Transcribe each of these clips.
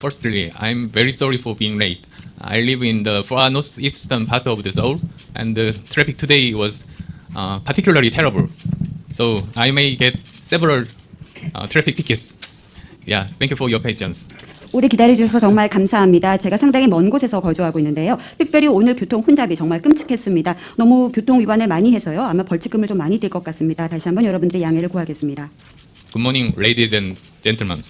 Firstly, I'm very sorry for being late. I live in the far northeastern part of the Seoul, and the traffic today was particularly terrible. So I may get several traffic tickets. Yeah, thank you for your patience. 오래 기다려주셔서 정말 감사합니다. 제가 상당히 먼 곳에서 거주하고 있는데요. 특별히 오늘 교통 혼잡이 정말 끔찍했습니다. 너무 교통 위반을 많이 해서요. 아마 벌칙금을 좀 많이 들 것 같습니다. 다시 한번 여러분들의 양해를 구하겠습니다. Good morning, ladies and gentlemen.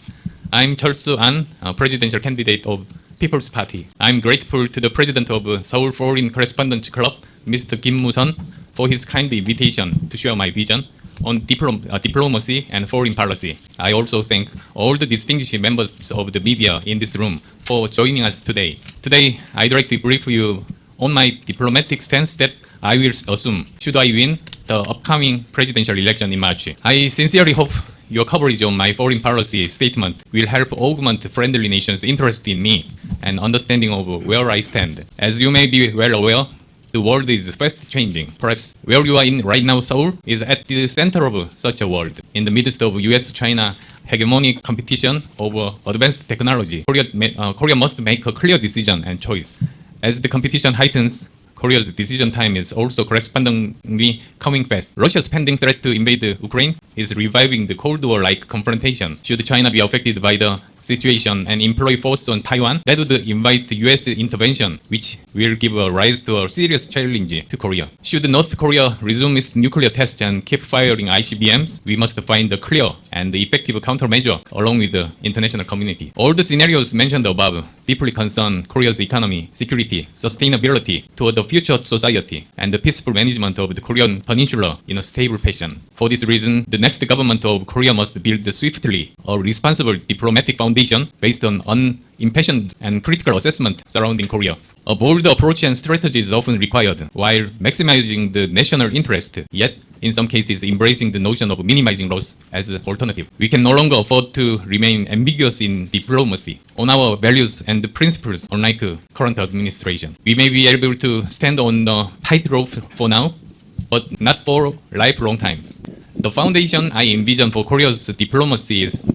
I'm Cheolsu An, presidential candidate of People's Party. I'm grateful to the president of Seoul Foreign Correspondent Club, Mr. Kim Moo-sun, for his kind invitation to share my vision on diplomacy and foreign policy. I also thank all the distinguished members of the media in this room for joining us today. Today, I'd like to brief you on my diplomatic stance that I will assume should I win the upcoming presidential election in March. I sincerely hope your coverage on my foreign policy statement will help augment friendly nations' interest in me and understanding of where I stand. As you may be well aware, the world is fast changing. Perhaps where you are in right now, Seoul, is at the center of such a world. In the midst of US-China hegemonic competition over advanced technology, Korea must make a clear decision and choice. As the competition heightens, Korea's decision time is also correspondingly coming fast. Russia's pending threat to invade Ukraine is reviving the Cold War-like confrontation. Should China be affected by the situation and employ force on Taiwan, that would invite US intervention, which will give rise to a serious challenge to Korea. Should North Korea resume its nuclear tests and keep firing ICBMs, we must find a clear and effective countermeasure along with the international community. All the scenarios mentioned above deeply concern Korea's economy, security, sustainability toward the future society, and the peaceful management of the Korean peninsula in a stable fashion. For this reason, the next government of Korea must build swiftly a responsible diplomatic foundation based on unimpassioned and critical assessment surrounding Korea. A bold approach and strategy is often required, while maximizing the national interest, yet in some cases embracing the notion of minimizing loss as an alternative. We can no longer afford to remain ambiguous in diplomacy on our values and principles, unlike current administration. We may be able to stand on the tightrope for now, but not for a lifelong time. The foundation I envision for Korea's diplomacy is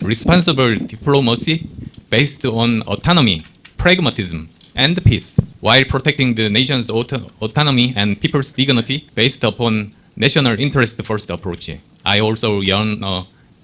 responsible diplomacy based on autonomy, pragmatism, and peace, while protecting the nation's autonomy and people's dignity based upon national interest first approach. I also yearn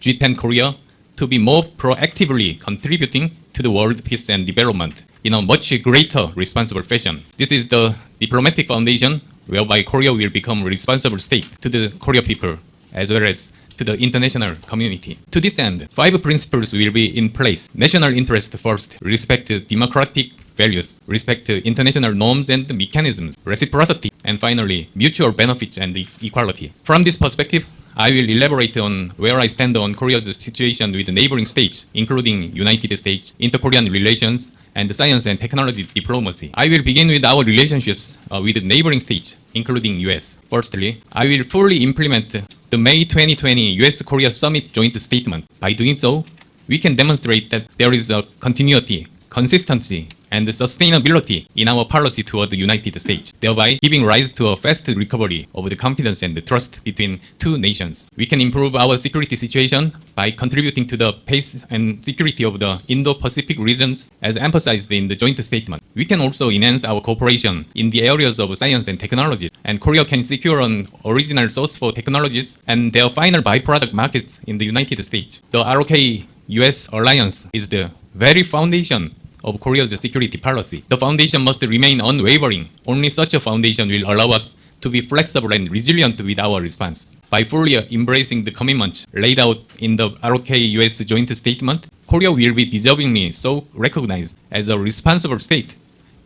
G10 Korea to be more proactively contributing to the world peace and development in a much greater responsible fashion. This is the diplomatic foundation whereby Korea will become a responsible state to the Korea people as well as to the international community. To this end, 5 principles will be in place. National interest first, respect democratic values, respect international norms and mechanisms, reciprocity, and finally, mutual benefits and equality. From this perspective, I will elaborate on where I stand on Korea's situation with the neighboring states, including United States, inter-Korean relations, and science and technology diplomacy. I will begin with our relationships with the neighboring states, including US. Firstly, I will fully implement the May 2020 US-Korea Summit joint statement. By doing so, we can demonstrate that there is a continuity, consistency, and sustainability in our policy toward the United States, thereby giving rise to a fast recovery of the confidence and the trust between two nations. We can improve our security situation by contributing to the pace and security of the Indo-Pacific regions as emphasized in the joint statement. We can also enhance our cooperation in the areas of science and technology, and Korea can secure an original source for technologies and their final byproduct markets in the United States. The ROK-US alliance is the very foundation of Korea's security policy. The foundation must remain unwavering. Only such a foundation will allow us to be flexible and resilient with our response. By fully embracing the commitments laid out in the ROK-US joint statement, Korea will be deservingly so recognized as a responsible state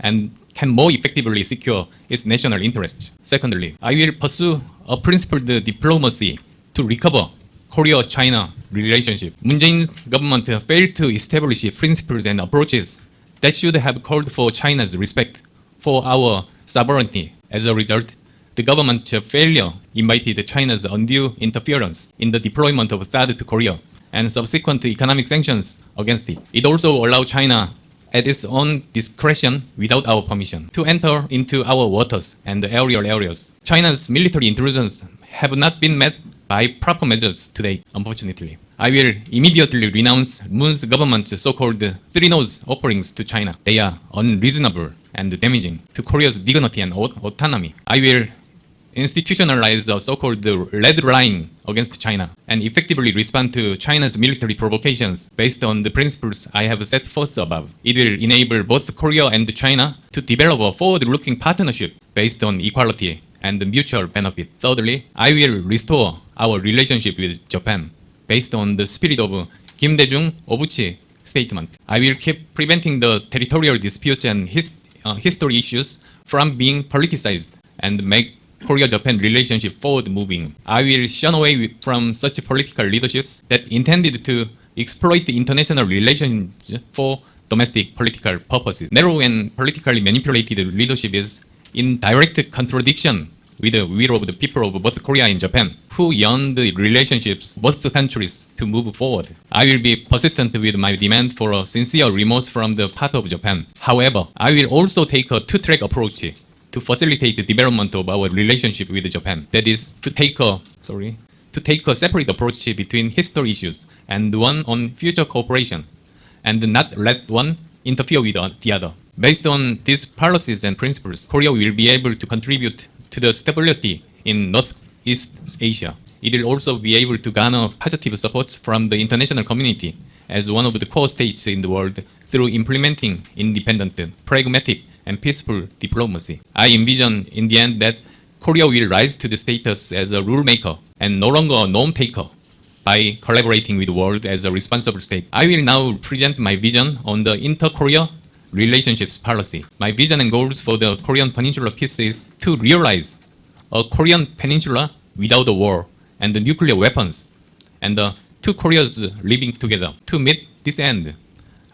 and can more effectively secure its national interests. Secondly, I will pursue a principled diplomacy to recover Korea-China relationship. Moon Jae-in government failed to establish principles and approaches that should have called for China's respect for our sovereignty. As a result, the government's failure invited China's undue interference in the deployment of THAAD to Korea and subsequent economic sanctions against it. It also allowed China at its own discretion without our permission to enter into our waters and aerial areas. China's military intrusions have not been met by proper measures to date, unfortunately. I will immediately renounce Moon's government's so-called three nose offerings to China. They are unreasonable and damaging to Korea's dignity and autonomy. I will institutionalize a so-called red line against China and effectively respond to China's military provocations based on the principles I have set forth above. It will enable both Korea and China to develop a forward-looking partnership based on equality and mutual benefit. Thirdly, I will restore our relationship with Japan based on the spirit of Kim Dae-jung Obuchi statement. I will keep preventing the territorial disputes and history issues from being politicized and make Korea-Japan relationship forward-moving. I will shun away from such political leaderships that intended to exploit the international relations for domestic political purposes. Narrow and politically manipulated leadership is in direct contradiction with the will of the people of both Korea and Japan, who yearn the relationships both the countries to move forward. I will be persistent with my demand for a sincere remorse from the part of Japan. However, I will also take a two-track approach to facilitate the development of our relationship with Japan. That is, to take a separate approach between history issues and one on future cooperation, and not let one interfere with the other. Based on these policies and principles, Korea will be able to contribute to the stability in Northeast Asia. It will also be able to garner positive support from the international community as one of the core states in the world through implementing independent, pragmatic, and peaceful diplomacy. I envision in the end that Korea will rise to the status as a rule maker and no longer a norm taker by collaborating with the world as a responsible state. I will now present my vision on the inter-Korea relationships policy. My vision and goals for the Korean Peninsula peace is to realize a Korean peninsula without a war and the nuclear weapons, and the two Koreas living together. To meet this end,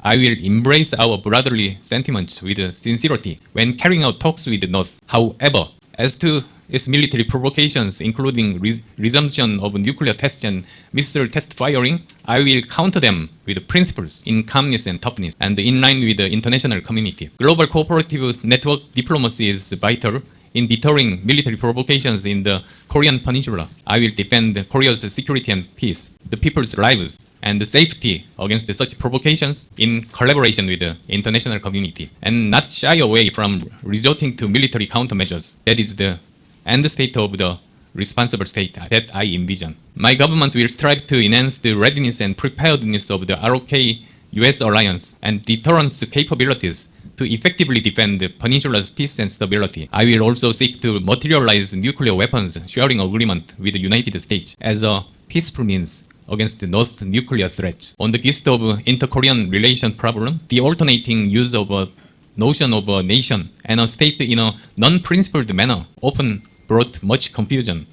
I will embrace our brotherly sentiments with sincerity when carrying out talks with the North. However, as to its military provocations, including resumption of nuclear tests and missile test firing, I will counter them with principles in calmness and toughness, and in line with the international community. Global cooperative network diplomacy is vital in deterring military provocations in the Korean Peninsula. I will defend Korea's security and peace, the people's lives, and the safety against such provocations in collaboration with the international community, and not shy away from resorting to military countermeasures. That is the end state of the responsible state that I envision. My government will strive to enhance the readiness and preparedness of the ROK-US alliance and deterrence capabilities to effectively defend the peninsula's peace and stability. I will also seek to materialize nuclear weapons sharing agreement with the United States as a peaceful means against the North nuclear threats. On the gist of inter-Korean relation problem, the alternating use of a notion of a nation and a state in a non-principled manner often brought much confusion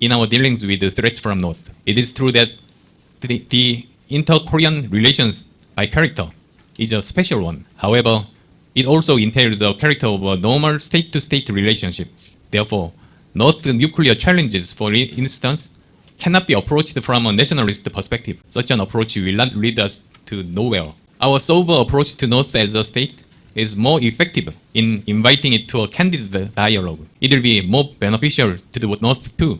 in our dealings with the threats from North. It is true that the inter-Korean relations by character is a special one. However, it also entails a character of a normal state-to-state relationship. Therefore, North nuclear challenges, for instance, cannot be approached from a nationalist perspective. Such an approach will not lead us to nowhere. Our sober approach to North as a state is more effective in inviting it to a candid dialogue. It will be more beneficial to the North too.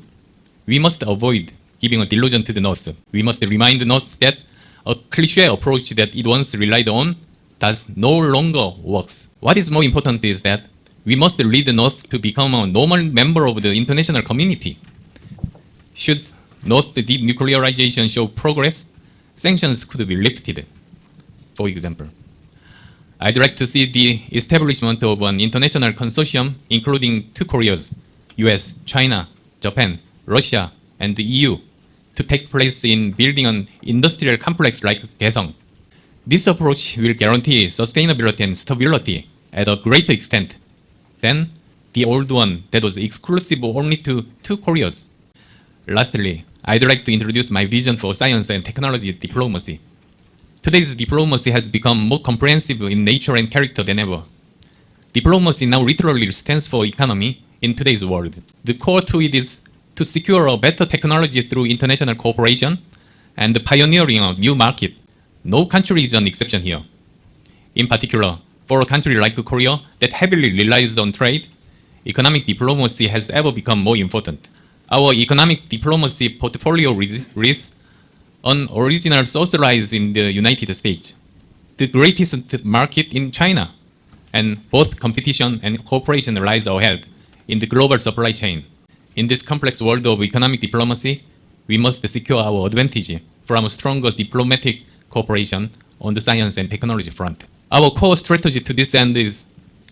We must avoid giving a delusion to the North. We must remind the North that a cliché approach that it once relied on does no longer works. What is more important is that we must lead the North to become a normal member of the international community. Should North denuclearization show progress, sanctions could be lifted. For example, I'd like to see the establishment of an international consortium including two Koreas, US, China, Japan, Russia, and the EU, to take place in building an industrial complex like Kaesong. This approach will guarantee sustainability and stability at a greater extent than the old one that was exclusive only to two Koreas. Lastly, I'd like to introduce my vision for science and technology diplomacy. Today's diplomacy has become more comprehensive in nature and character than ever. Diplomacy now literally stands for economy in today's world. The core to it is to secure a better technology through international cooperation and pioneering a new market. No country is an exception here. In particular, for a country like Korea that heavily relies on trade, economic diplomacy has ever become more important. Our economic diplomacy portfolio rests an original socialized in the United States, the greatest market in China, and both competition and cooperation lies ahead in the global supply chain. In this complex world of economic diplomacy, we must secure our advantage from stronger diplomatic cooperation on the science and technology front. Our core strategy to this end is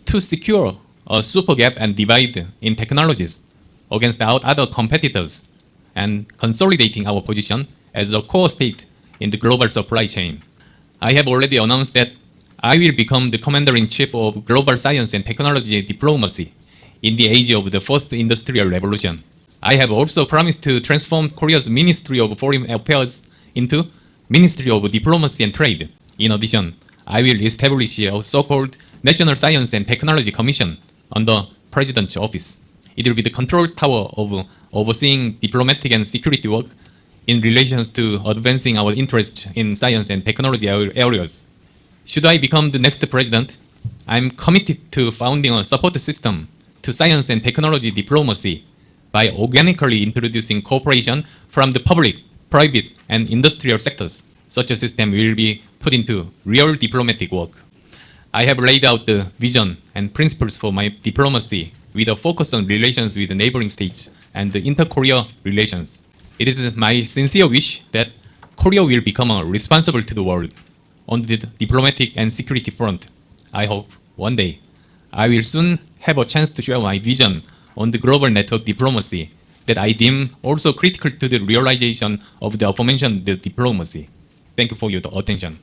to secure a super gap and divide in technologies against our other competitors and consolidating our position as a core state in the global supply chain. I have already announced that I will become the Commander-in-Chief of Global Science and Technology Diplomacy in the age of the Fourth Industrial Revolution. I have also promised to transform Korea's Ministry of Foreign Affairs into Ministry of Diplomacy and Trade. In addition, I will establish a so-called National Science and Technology Commission under President's office. It will be the control tower of overseeing diplomatic and security work in relation to advancing our interests in science and technology areas. Should I become the next president, I'm committed to founding a support system to science and technology diplomacy by organically introducing cooperation from the public, private, and industrial sectors. Such a system will be put into real diplomatic work. I have laid out the vision and principles for my diplomacy with a focus on relations with the neighboring states and the inter-Korea relations. It is my sincere wish that Korea will become responsible to the world on the diplomatic and security front. I hope one day I will soon have a chance to share my vision on the global network diplomacy that I deem also critical to the realization of the aforementioned diplomacy. Thank you for your attention.